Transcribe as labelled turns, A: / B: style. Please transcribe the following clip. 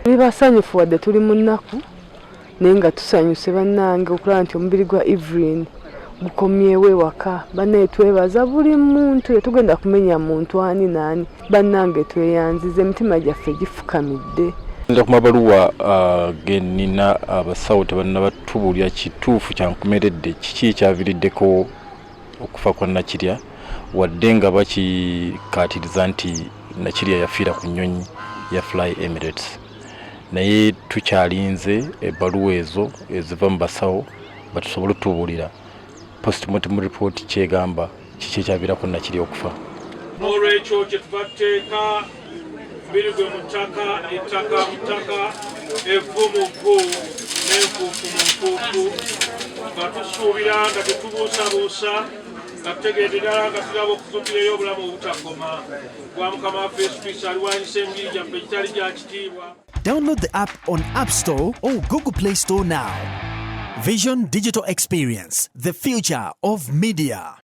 A: Basanyufu wadde tuli mu nnaku naye nga tusanyuse bannange okulaba nti omubiri gwa Evelyn gukomyewo ewaka. Bannaye twebaza buli muntu tugenda kumenya muntu ani naani. Bannange tweyanziza, emitima gyaffe gifukamidde.
B: Nja ku mabaluwa genina abasawo tebannabatubuulira kituufu kyankomeredde kiki ekyaviiriddeko okufa kwa Nakirya wadde nga bakikaatiriza nti Nakirya yafiira ku nnyonyi ya Fly Emirates. Naye tukyalinze ebbaluwa ezo eziva mu basawo batusobole otubuulira postmortem report kyegamba kiki ekyaviirako Nakirya okufa.
C: Olw'ekyo kye tubateeka birigwe mu ttaka, ettaka mu ttaka, evvu mu vvu n'enfuufu mu nfuufu, nga tusuubira nga tetubuusabuusa, nga tutegeedde ddala nga tulaba okutuukireyo obulamu obutakoma. Gwa Mukama waffe Yesu Kristo aliwanyisa emibiri gyaffe gitali gya kitiibwa.
D: Download the app on App Store or Google Play Store now. Vision Digital Experience, the future of media.